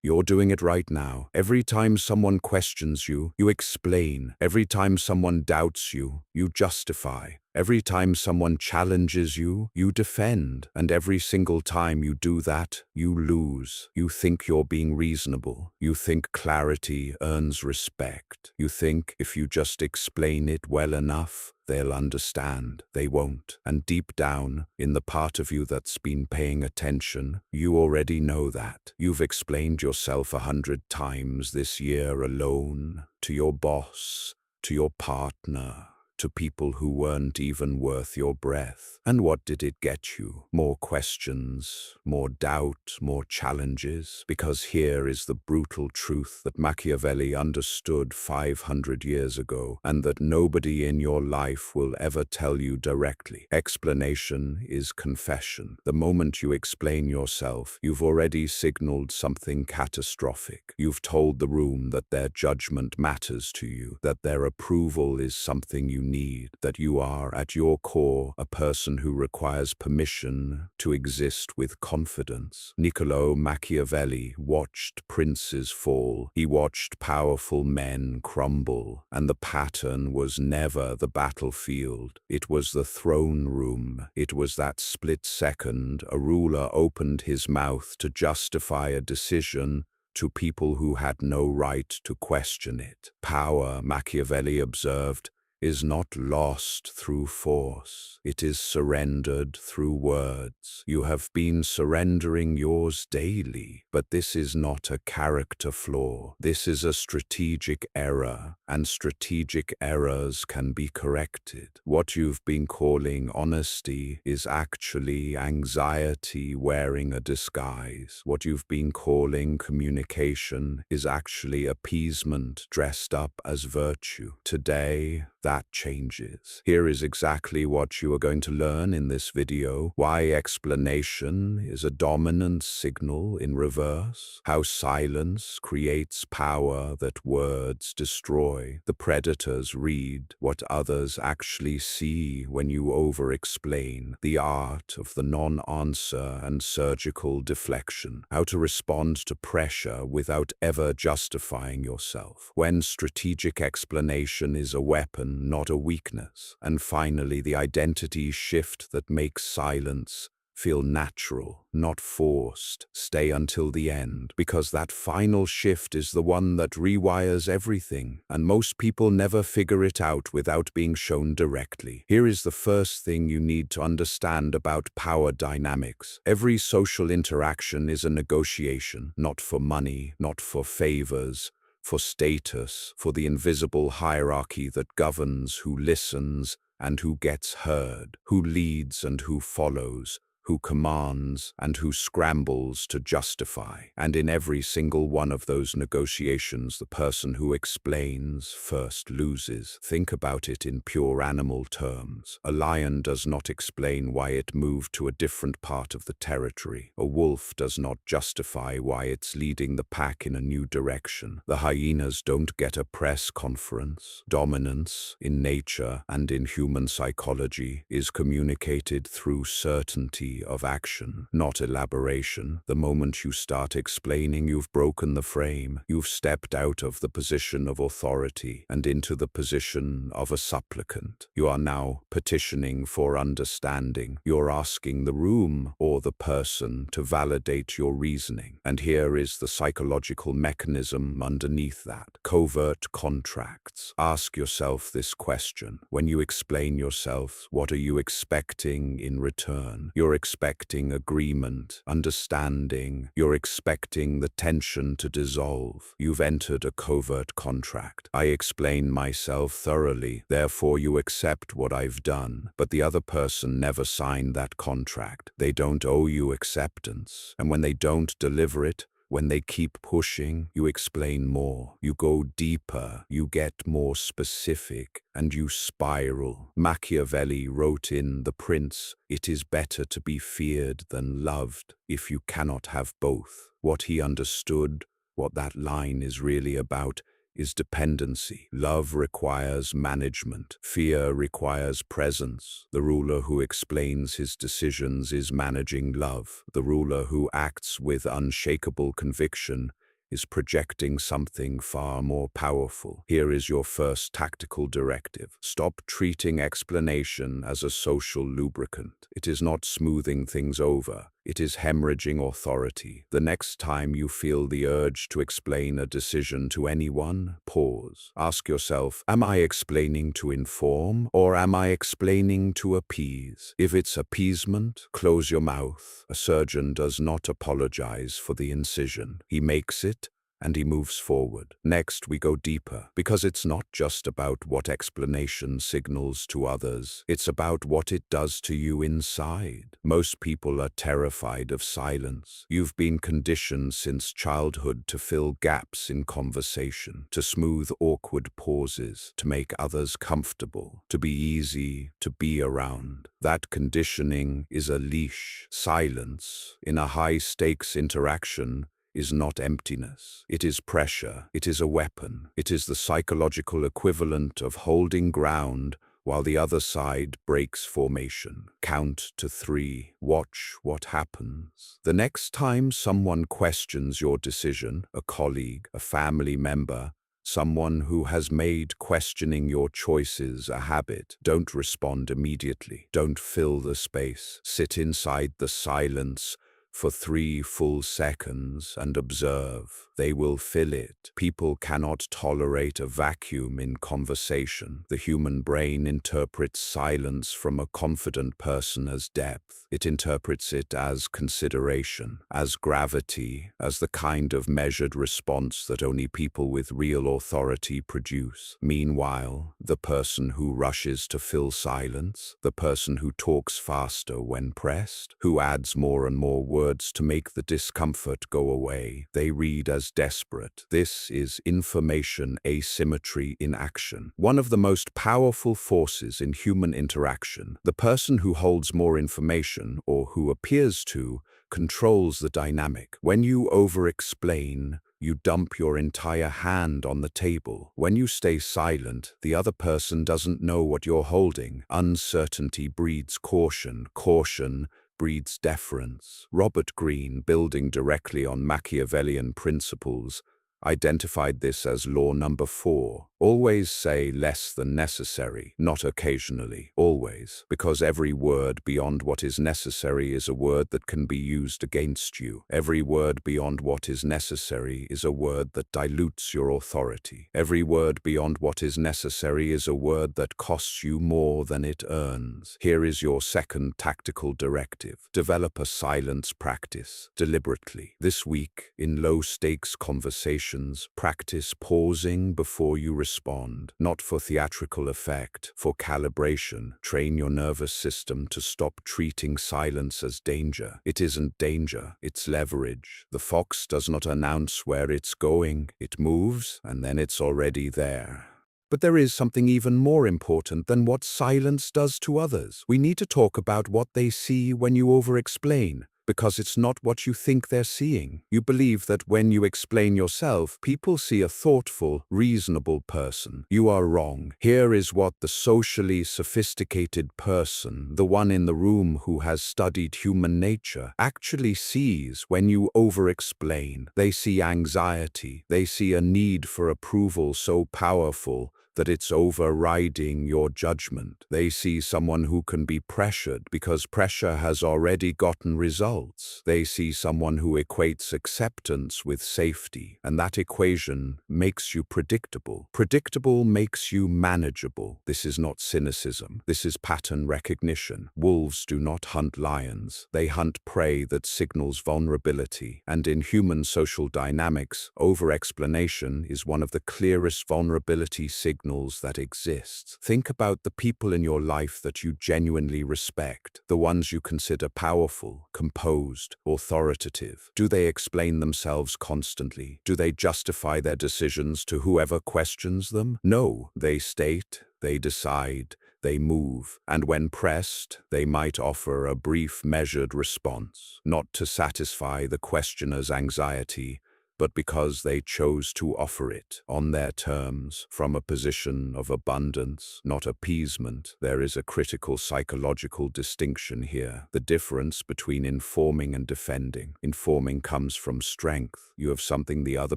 You're doing it right now. Every time someone questions you, you explain. Every time someone doubts you, you justify. Every time someone challenges you, you defend. And every single time you do that, you lose. You think you're being reasonable. You think clarity earns respect. You think if you just explain it well enough, they'll understand. They won't. And deep down, in the part of you that's been paying attention, you already know that. You've explained yourself 100 times this year alone, to your boss, to your partner, to people who weren't even worth your breath. And what did it get you? More questions, more doubt, more challenges? Because here is the brutal truth that Machiavelli understood 500 years ago, and that nobody in your life will ever tell you directly. Explanation is confession. The moment you explain yourself, you've already signaled something catastrophic. You've told the room that their judgment matters to you, that their approval is something you need, that you are, at your core, a person who requires permission to exist with confidence. Niccolo Machiavelli watched princes fall. He watched powerful men crumble. And the pattern was never the battlefield. It was the throne room. It was that split second a ruler opened his mouth to justify a decision to people who had no right to question it. Power, Machiavelli observed, is not lost through force. It is surrendered through words. You have been surrendering yours daily, but this is not a character flaw. This is a strategic error, and strategic errors can be corrected. What you've been calling honesty is actually anxiety wearing a disguise. What you've been calling communication is actually appeasement dressed up as virtue. Today, that changes. Here is exactly what you are going to learn in this video: why explanation is a dominant signal in reverse, how silence creates power that words destroy, the predators read what others actually see when you over-explain, the art of the non-answer and surgical deflection, how to respond to pressure without ever justifying yourself, when strategic explanation is a weapon, not a weakness, and finally the identity shift that makes silence feel natural, not forced. Stay until the end, because that final shift is the one that rewires everything, and most people never figure it out without being shown directly. Here is the first thing you need to understand about power dynamics. Every social interaction is a negotiation, not for money, not for favors, for status, for the invisible hierarchy that governs who listens and who gets heard, who leads and who follows, who commands and who scrambles to justify. And in every single one of those negotiations, the person who explains first loses. Think about it in pure animal terms. A lion does not explain why it moved to a different part of the territory. A wolf does not justify why it's leading the pack in a new direction. The hyenas don't get a press conference. Dominance, in nature and in human psychology, is communicated through certainty of action, not elaboration. The moment you start explaining, you've broken the frame. You've stepped out of the position of authority and into the position of a supplicant. You are now petitioning for understanding. You're asking the room or the person to validate your reasoning. And here is the psychological mechanism underneath that. Covert contracts. Ask yourself this question. When you explain yourself, what are you expecting in return? You're expecting agreement, understanding. You're expecting the tension to dissolve. You've entered a covert contract. I explain myself thoroughly, therefore you accept what I've done. But the other person never signed that contract. They don't owe you acceptance. And when they don't deliver it, when they keep pushing, you explain more, you go deeper, you get more specific, and you spiral. Machiavelli wrote in The Prince, "It is better to be feared than loved if you cannot have both." What he understood, what that line is really about, is dependency. Love requires management. Fear requires presence. The ruler who explains his decisions is managing love. The ruler who acts with unshakable conviction is projecting something far more powerful. Here is your first tactical directive. Stop treating explanation as a social lubricant. It is not smoothing things over. It is hemorrhaging authority. The next time you feel the urge to explain a decision to anyone, pause. Ask yourself, am I explaining to inform or am I explaining to appease? If it's appeasement, close your mouth. A surgeon does not apologize for the incision. He makes it and he moves forward. Next, we go deeper, because it's not just about what explanation signals to others, it's about what it does to you inside. Most people are terrified of silence. You've been conditioned since childhood to fill gaps in conversation, to smooth awkward pauses, to make others comfortable, to be easy to be around. That conditioning is a leash. Silence, in a high-stakes interaction, is not emptiness. It is pressure. It is a weapon. It is the psychological equivalent of holding ground while the other side breaks formation. Count to 3. Watch what happens. The next time someone questions your decision, a colleague, a family member, someone who has made questioning your choices a habit, don't respond immediately. Don't fill the space. Sit inside the silence for 3 full seconds and observe. They will fill it. People cannot tolerate a vacuum in conversation. The human brain interprets silence from a confident person as depth. It interprets it as consideration, as gravity, as the kind of measured response that only people with real authority produce. Meanwhile, the person who rushes to fill silence, the person who talks faster when pressed, who adds more and more words to make the discomfort go away, they read as desperate. This is information asymmetry in action. One of the most powerful forces in human interaction. The person who holds more information, or who appears to, controls the dynamic. When you over-explain, you dump your entire hand on the table. When you stay silent, the other person doesn't know what you're holding. Uncertainty breeds caution. Caution breeds deference. Robert Greene, building directly on Machiavellian principles, identified this as law number 4. Always say less than necessary, not occasionally, always, because every word beyond what is necessary is a word that can be used against you. Every word beyond what is necessary is a word that dilutes your authority. Every word beyond what is necessary is a word that costs you more than it earns. Here is your second tactical directive. Develop a silence practice, deliberately. This week, in low-stakes conversations, practice pausing before you respond, not for theatrical effect, for calibration. Train your nervous system to stop treating silence as danger. It isn't danger, it's leverage. The fox does not announce where it's going. It moves, and then it's already there. But there is something even more important than what silence does to others. We need to talk about what they see when you over-explain, because it's not what you think they're seeing. You believe that when you explain yourself, people see a thoughtful, reasonable person. You are wrong. Here is what the socially sophisticated person, the one in the room who has studied human nature, actually sees when you over-explain. They see anxiety. They see a need for approval so powerful that it's overriding your judgment. They see someone who can be pressured because pressure has already gotten results. They see someone who equates acceptance with safety, and that equation makes you predictable. Predictable makes you manageable. This is not cynicism. This is pattern recognition. Wolves do not hunt lions. They hunt prey that signals vulnerability. And in human social dynamics, over-explanation is one of the clearest vulnerability signals that exists. Think about the people in your life that you genuinely respect, the ones you consider powerful, composed, authoritative. Do they explain themselves constantly? Do they justify their decisions to whoever questions them? No, they state, they decide, they move, and when pressed, they might offer a brief, measured response, not to satisfy the questioner's anxiety, but because they chose to offer it on their terms from a position of abundance, not appeasement. There is a critical psychological distinction here. The difference between informing and defending. Informing comes from strength. You have something the other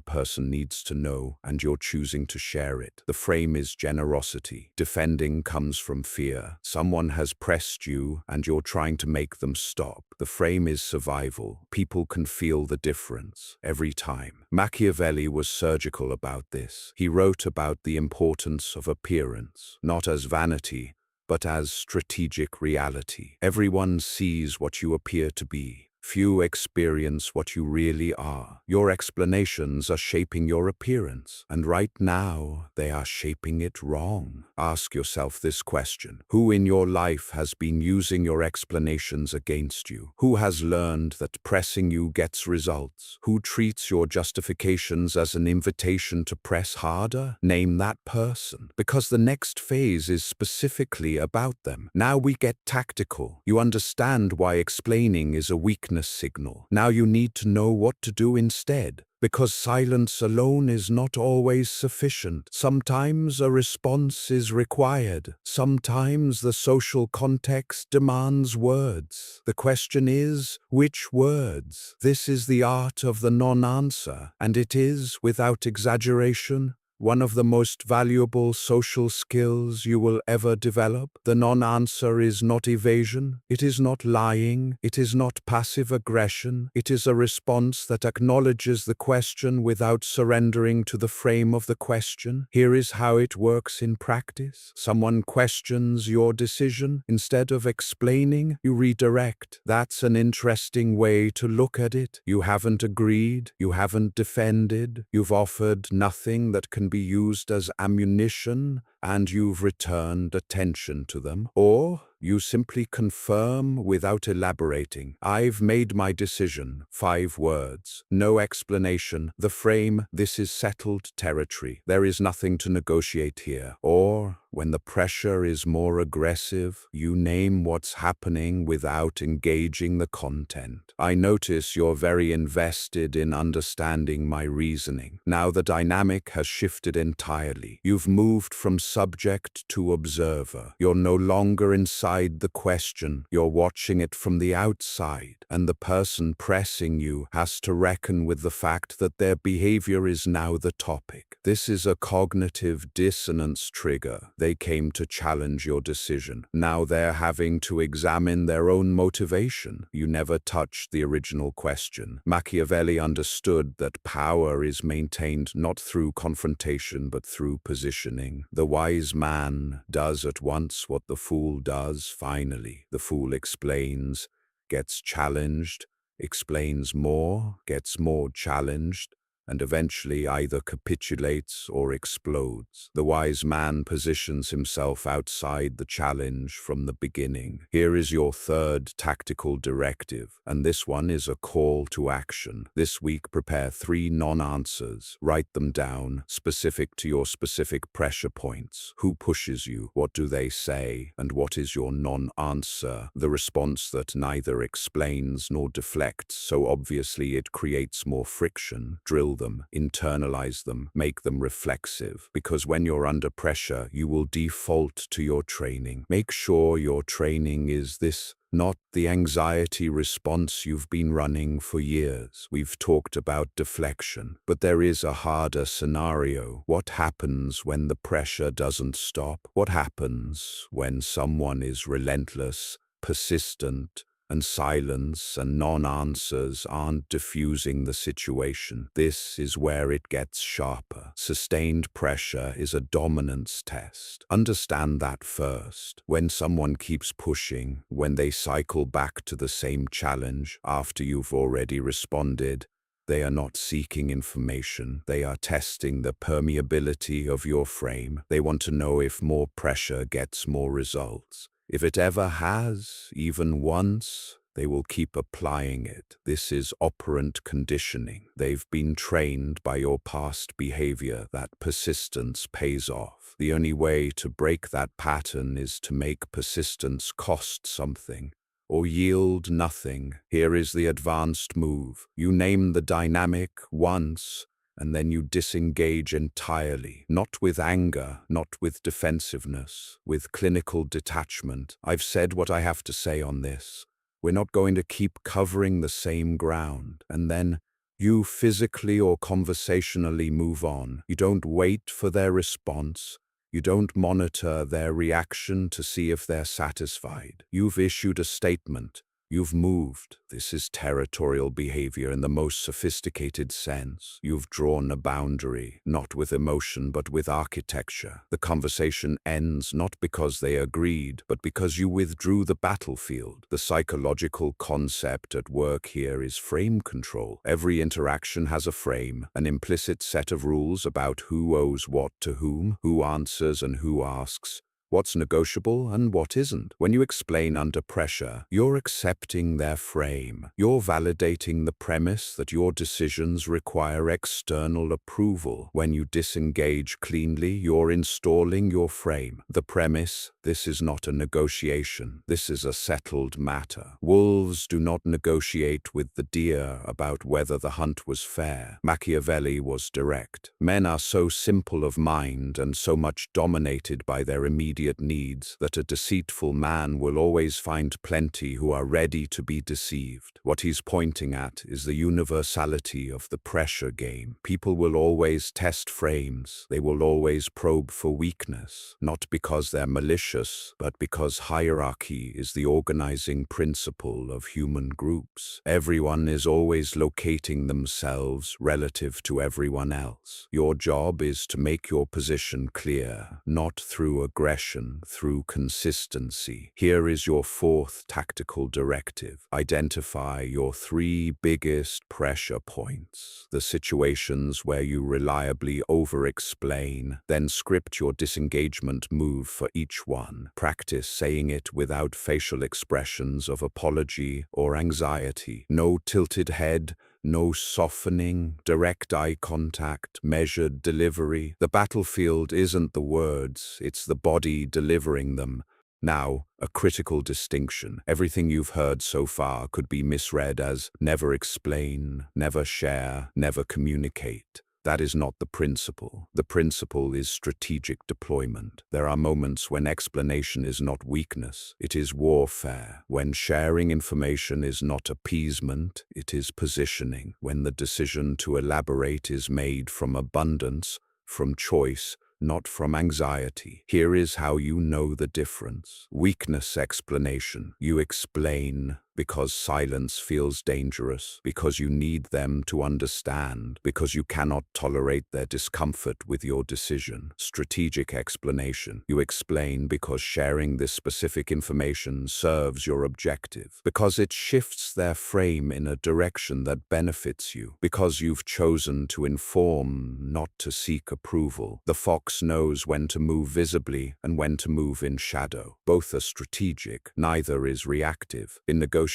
person needs to know, and you're choosing to share it. The frame is generosity. Defending comes from fear. Someone has pressed you, and you're trying to make them stop. The frame is survival. People can feel the difference every time. Machiavelli was surgical about this. He wrote about the importance of appearance, not as vanity, but as strategic reality. Everyone sees what you appear to be. Few experience what you really are. Your explanations are shaping your appearance, and right now they are shaping it wrong. Ask yourself this question. Who in your life has been using your explanations against you? Who has learned that pressing you gets results? Who treats your justifications as an invitation to press harder? Name that person, because the next phase is specifically about them. Now we get tactical. You understand why explaining is a weakness signal. Now you need to know what to do instead, because silence alone is not always sufficient. Sometimes a response is required. Sometimes the social context demands words. The question is, which words? This is the art of the non-answer, and it is, without exaggeration, one of the most valuable social skills you will ever develop. The non-answer is not evasion, it is not lying, it is not passive aggression, it is a response that acknowledges the question without surrendering to the frame of the question. Here is how it works in practice. Someone questions your decision. Instead of explaining, you redirect. That's an interesting way to look at it. You haven't agreed, you haven't defended, you've offered nothing that can be used as ammunition, and you've returned attention to them. Or you simply confirm without elaborating. I've made my decision. 5 words. No explanation. The frame, this is settled territory. There is nothing to negotiate here. Or, when the pressure is more aggressive, you name what's happening without engaging the content. I notice you're very invested in understanding my reasoning. Now the dynamic has shifted entirely. You've moved from subject to observer. You're no longer inside the question, you're watching it from the outside, and the person pressing you has to reckon with the fact that their behavior is now the topic. This is a cognitive dissonance trigger. They came to challenge your decision. Now they're having to examine their own motivation. You never touched the original question. Machiavelli understood that power is maintained not through confrontation but through positioning. The wise man does at once what the fool does. Finally, the fool explains, gets challenged, explains more, gets more challenged, and eventually either capitulates or explodes. The wise man positions himself outside the challenge from the beginning. Here is your third tactical directive, and this one is a call to action. This week, prepare 3 non-answers. Write them down, specific to your specific pressure points. Who pushes you? What do they say? And what is your non-answer? The response that neither explains nor deflects, so obviously it creates more friction. Drill them, internalize them, make them reflexive, because when you're under pressure, you will default to your training. Make sure your training is this, not the anxiety response you've been running for years. We've talked about deflection, but there is a harder scenario. What happens when the pressure doesn't stop? What happens when someone is relentless, persistent, and silence and non-answers aren't diffusing the situation? This is where it gets sharper. Sustained pressure is a dominance test. Understand that first. When someone keeps pushing, when they cycle back to the same challenge after you've already responded, they are not seeking information. They are testing the permeability of your frame. They want to know if more pressure gets more results. If it ever has, even once, they will keep applying it. This is operant conditioning. They've been trained by your past behavior that persistence pays off. The only way to break that pattern is to make persistence cost something. or yield nothing. Here is the advanced move. You name the dynamic once, and then you disengage entirely, not with anger, not with defensiveness, with clinical detachment. I've said what I have to say on this. We're not going to keep covering the same ground. And then you physically or conversationally move on. You don't wait for their response. You don't monitor their reaction to see if they're satisfied. You've issued a statement. You've moved. This is territorial behavior in the most sophisticated sense. You've drawn a boundary, not with emotion but with architecture. The conversation ends not because they agreed, but because you withdrew the battlefield. The psychological concept at work here is frame control. Every interaction has a frame, an implicit set of rules about who owes what to whom, who answers and who asks, what's negotiable and what isn't. When you explain under pressure, you're accepting their frame. You're validating the premise that your decisions require external approval. When you disengage cleanly, you're installing your frame. The premise: this is not a negotiation. This is a settled matter. Wolves do not negotiate with the deer about whether the hunt was fair. Machiavelli was direct. Men are so simple of mind and so much dominated by their immediate needs that a deceitful man will always find plenty who are ready to be deceived. What he's pointing at is the universality of the pressure game. People will always test frames. They will always probe for weakness, not because they're malicious, but because hierarchy is the organizing principle of human groups. Everyone is always locating themselves relative to everyone else. Your job is to make your position clear, not through aggression, through consistency. Here is your fourth tactical directive. Identify your 3 biggest pressure points, the situations where you reliably over-explain, then script your disengagement move for each one. Practice saying it without facial expressions of apology or anxiety. No tilted head, no softening, direct eye contact, measured delivery. The battlefield isn't the words, it's the body delivering them. Now, a critical distinction. Everything you've heard so far could be misread as never explain, never share, never communicate. That is not the principle. The principle is strategic deployment. There are moments when explanation is not weakness, it is warfare. When sharing information is not appeasement, it is positioning. When the decision to elaborate is made from abundance, from choice, not from anxiety. Here is how you know the difference. Weakness explanation. You explain because silence feels dangerous, because you need them to understand, because you cannot tolerate their discomfort with your decision. Strategic explanation. You explain because sharing this specific information serves your objective, because it shifts their frame in a direction that benefits you, because you've chosen to inform, not to seek approval. The fox knows when to move visibly and when to move in shadow. Both are strategic, neither is reactive. In negotiation,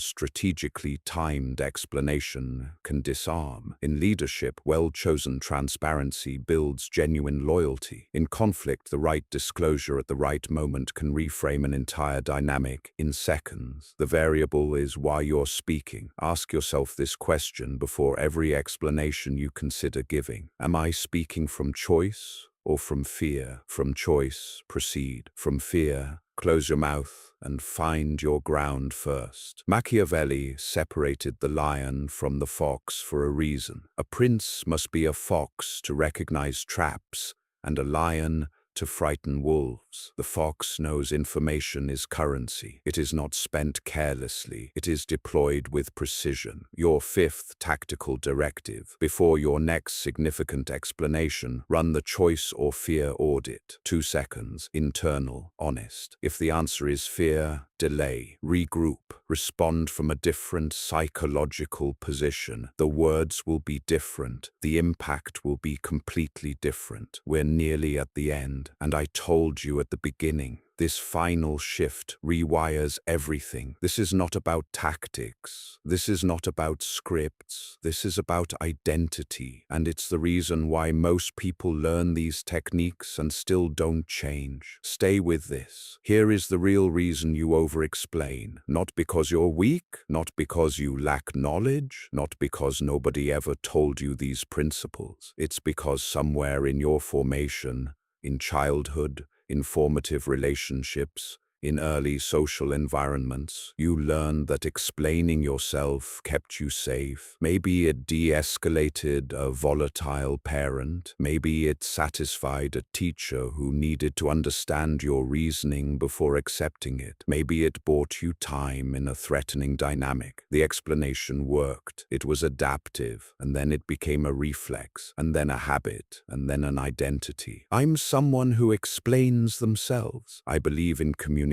strategically timed explanation can disarm. In leadership, well-chosen transparency builds genuine loyalty. In conflict, the right disclosure at the right moment can reframe an entire dynamic in seconds. The variable is why you're speaking. Ask yourself this question before every explanation you consider giving. Am I speaking from choice or from fear? From choice, proceed. From fear, close your mouth and find your ground first. Machiavelli separated the lion from the fox for a reason. A prince must be a fox to recognize traps, and a lion to frighten wolves. The fox knows information is currency. It is not spent carelessly. It is deployed with precision. Your fifth tactical directive. Before your next significant explanation, run the choice or fear audit. 2 seconds. Internal. Honest. If the answer is fear, delay. Regroup. Respond from a different psychological position. The words will be different. The impact will be completely different. We're nearly at the end, and I told you at the beginning, This final shift rewires everything. This is not about tactics. This is not about scripts. This is about identity. And it's the reason why most people learn these techniques and still don't change. Stay with this. Here is the real reason you over-explain. Not because you're weak, not because you lack knowledge, not because nobody ever told you these principles. It's because somewhere in your formation, in childhood, in formative relationships, in early social environments, you learned that explaining yourself kept you safe. Maybe it de-escalated a volatile parent. Maybe it satisfied a teacher who needed to understand your reasoning before accepting it. Maybe it bought you time in a threatening dynamic. The explanation worked. It was adaptive, and then it became a reflex, and then a habit, and then an identity. I'm someone who explains themselves. I believe in communication.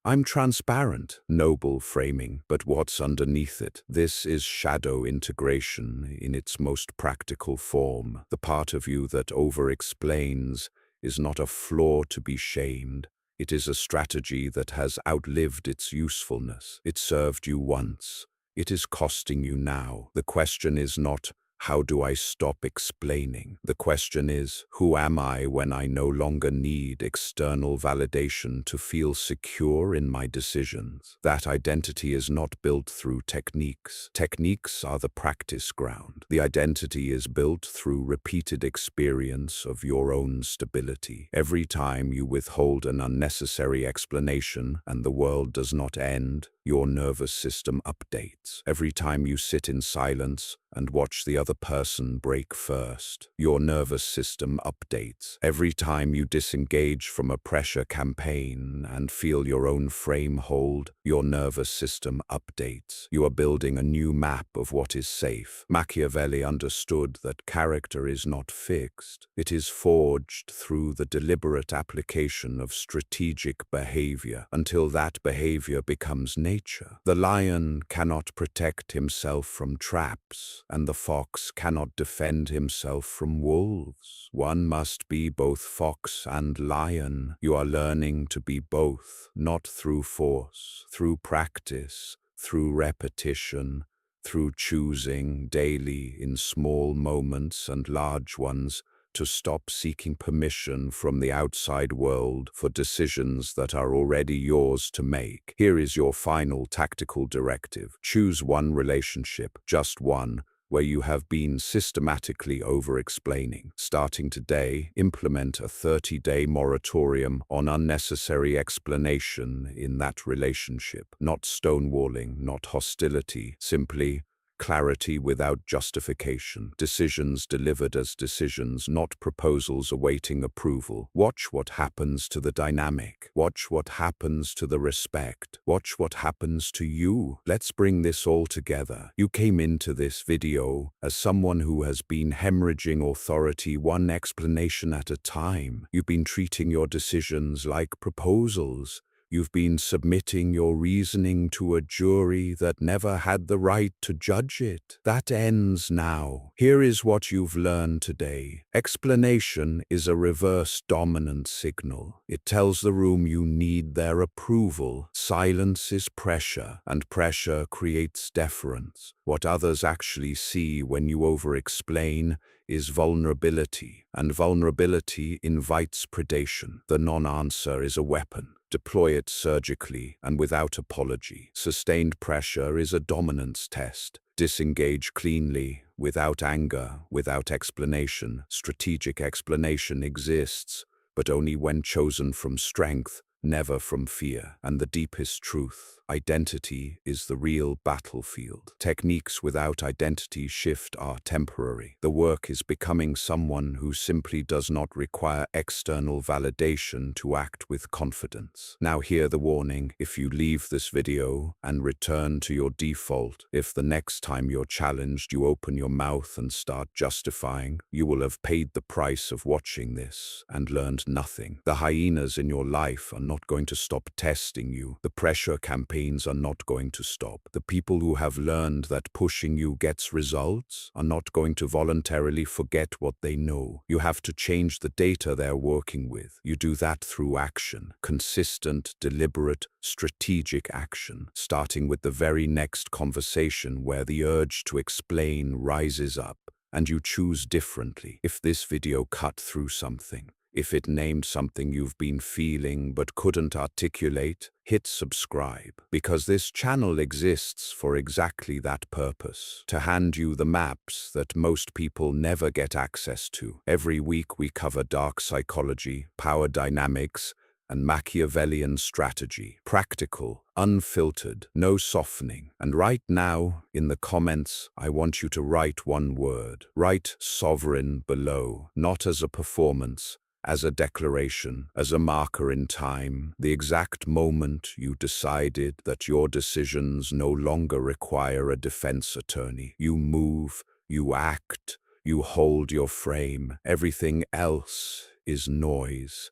I'm transparent, noble framing, but what's underneath it? This is shadow integration in its most practical form. The part of you that over-explains is not a flaw to be shamed. It is a strategy that has outlived its usefulness. It served you once. It is costing you now. The question is not, how do I stop explaining? The question is, who am I when I no longer need external validation to feel secure in my decisions? That identity is not built through techniques. Techniques are the practice ground. The identity is built through repeated experience of your own stability. Every time you withhold an unnecessary explanation and the world does not end, your nervous system updates. Every time you sit in silence and watch the other person break first, your nervous system updates. Every time you disengage from a pressure campaign and feel your own frame hold, your nervous system updates. You are building a new map of what is safe. Machiavelli understood that character is not fixed. It is forged through the deliberate application of strategic behavior until that behavior becomes nature. The lion cannot protect himself from traps, and the fox cannot defend himself from wolves. One must be both fox and lion. You are learning to be both, not through force, through practice, through repetition, through choosing daily in small moments and large ones to stop seeking permission from the outside world for decisions that are already yours to make. Here is your final tactical directive. Choose one relationship, just one, where you have been systematically over-explaining. Starting today, implement a 30-day moratorium on unnecessary explanation in that relationship. Not stonewalling, not hostility, simply clarity without justification. Decisions delivered as decisions, not proposals awaiting approval. Watch what happens to the dynamic. Watch what happens to the respect. Watch what happens to you. Let's bring this all together. You came into this video as someone who has been hemorrhaging authority one explanation at a time. You've been treating your decisions like proposals. You've been submitting your reasoning to a jury that never had the right to judge it. That ends now. Here is what you've learned today. Explanation is a reverse dominant signal. It tells the room you need their approval. Silence is pressure, and pressure creates deference. What others actually see when you over-explain is vulnerability, and vulnerability invites predation. The non-answer is a weapon. Deploy it surgically and without apology. Sustained pressure is a dominance test. Disengage cleanly, without anger, without explanation. Strategic explanation exists, but only when chosen from strength, never from fear. And the deepest truth, identity is the real battlefield. Techniques without identity shift are temporary. The work is becoming someone who simply does not require external validation to act with confidence. Now hear the warning. If you leave this video and return to your default, if the next time you're challenged you open your mouth and start justifying, you will have paid the price of watching this and learned nothing. The hyenas in your life are not going to stop testing you. The pressure campaign campaigns are not going to stop. The people who have learned that pushing you gets results are not going to voluntarily forget what they know. You have to change the data they're working with. You do that through action, consistent, deliberate, strategic action, starting with the very next conversation where the urge to explain rises up, and you choose differently. If this video cut through something, if it named something you've been feeling but couldn't articulate, hit subscribe, because this channel exists for exactly that purpose, to hand you the maps that most people never get access to. Every week we cover dark psychology, power dynamics, and Machiavellian strategy. Practical, unfiltered, no softening. And right now, in the comments, I want you to write one word. Write sovereign below, not as a performance, as a declaration, as a marker in time, the exact moment you decided that your decisions no longer require a defense attorney. You move, you act, you hold your frame. Everything else is noise.